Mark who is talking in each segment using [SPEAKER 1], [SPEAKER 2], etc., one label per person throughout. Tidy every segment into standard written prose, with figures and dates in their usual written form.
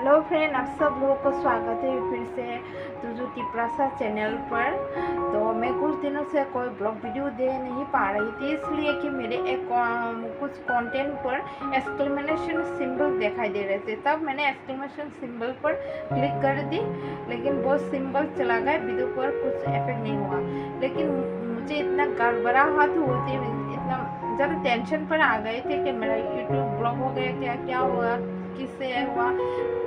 [SPEAKER 1] Hello friend, आप सब लोगों को स्वागत है फिर से तुजुकी प्रसाद चैनल पर। तो मैं कुछ दिनों से कोई ब्लॉग वीडियो दे नहीं पा रही थी, इसलिए कि मेरे एक कुछ कंटेंट पर एक्सक्लेमेशन सिंबल दिखाई दे रहे थे। तब मैंने एक्सक्लेमेशन सिंबल पर क्लिक कर दी, लेकिन वो सिंबल चला गया, वीडियो पर कुछ इफेक्ट नहीं हुआ। लेकिन मुझे इतना गड़बड़ाहट हुई थी, इतना ज़्यादा टेंशन पर आ गए थे कि मेरा यूट्यूब ब्लॉग हो गया, क्या हुआ, किससे हुआ,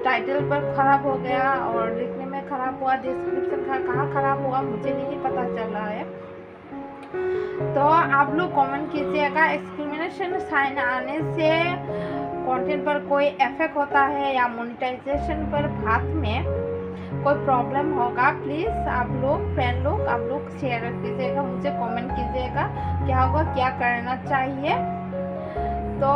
[SPEAKER 1] टाइटल पर ख़राब हो गया और लिखने में ख़राब हुआ, डिस्क्रिप्शन का कहाँ ख़राब हुआ मुझे नहीं पता चल रहा है। तो आप लोग कमेंट कीजिएगा, एक्सक्लेमेशन साइन आने से कंटेंट पर कोई इफेक्ट होता है या मोनेटाइजेशन पर बात में कोई प्रॉब्लम होगा। प्लीज़ आप लोग फ्रेंड लोग आप लोग शेयर कीजिएगा, मुझे कमेंट कीजिएगा क्या होगा, क्या करना चाहिए। तो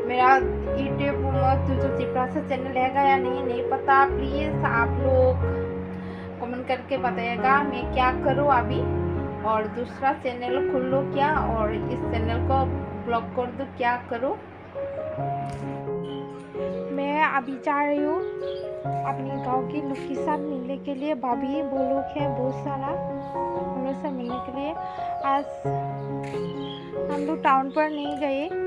[SPEAKER 1] मेरा यूट्यूब तुजुकी प्रसाद चैनल रहेगा या नहीं पता। प्लीज़ आप लोग कमेंट करके बताइएगा मैं क्या करूँ अभी, और दूसरा चैनल खोल लूँ क्या, और इस चैनल को ब्लॉक कर दूँ, क्या करूँ। मैं अभी जा रही हूँ अपने गांव की लोग के साथ मिलने के लिए। भाभी वो लोग हैं बहुत सारा, हम लोग से मिलने के लिए। आज हम लोग टाउन पर नहीं गए,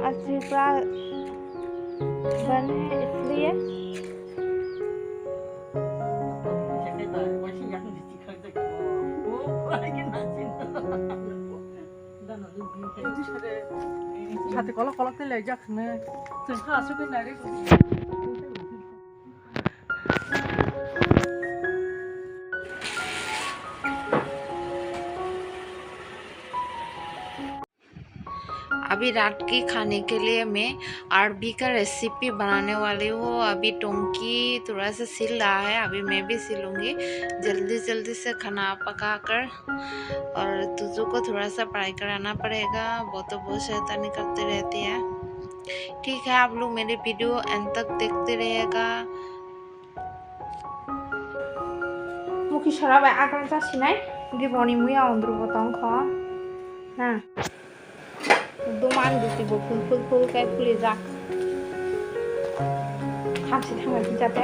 [SPEAKER 1] आज त्रिपुरा बंद है इसलिए।
[SPEAKER 2] Hati kolok tuh lejak nih, cengkak asukin dari
[SPEAKER 3] अभी रात के खाने के लिए मैं अरबी का रेसिपी बनाने वाली हूँ। अभी टोंकी थोड़ा सा सिल रहा है, अभी मैं भी सिलूँगी जल्दी से खाना पका कर। और तुझू को थोड़ा सा पढ़ाई कराना पड़ेगा, वो तो बहुत शैतानी करती रहती है। ठीक है, आप लोग मेरी वीडियो एंड तक देखते रहिएगा।
[SPEAKER 1] मुखी शराब आगन जासिनाय गिबनि मुया उन्द्रु बतंग ख ना दुमान दुतिबो फुल काय फुली जाक खामसे थांबाय जाते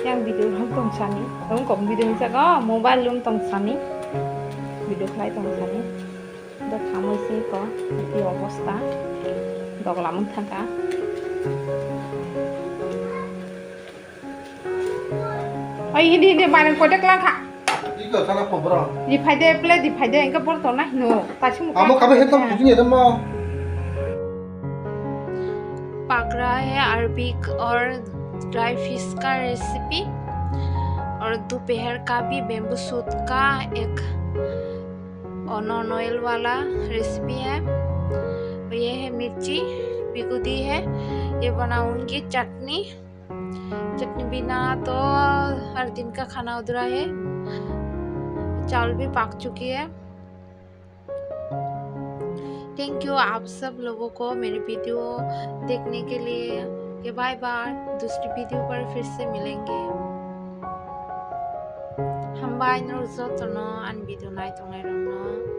[SPEAKER 1] yang video ram tongsani dong kom video jaga mobile lum tongsani video khlai tongsani do khamoi se ko ti অবস্থা doglam thaka ai ini barang kodek lang kha
[SPEAKER 4] 이거 하나 뽑으라.
[SPEAKER 1] difaide engka porto na no tachi muka
[SPEAKER 4] 아무 가면 했던 무슨 얘든 뭐.
[SPEAKER 3] पक रहा है अरबी और dry fish का recipe. और दोपहर का भी बेम्बू सूट का एक नॉन ऑयल वाला रेसिपी है। ये है मिर्ची भिगो दी है, ये बनाऊंगी चटनी बिना तो हर दिन का खाना अधूरा है। चावल भी पक चुकी है। थैंक यू आप सब लोगों को मेरी वीडियो देखने के लिए। बाय बाय, दूसरी वीडियो पर फिर से मिलेंगे। हम बाय नोर जो तो नो अन वीडियो नाइट तो नहीं रहना।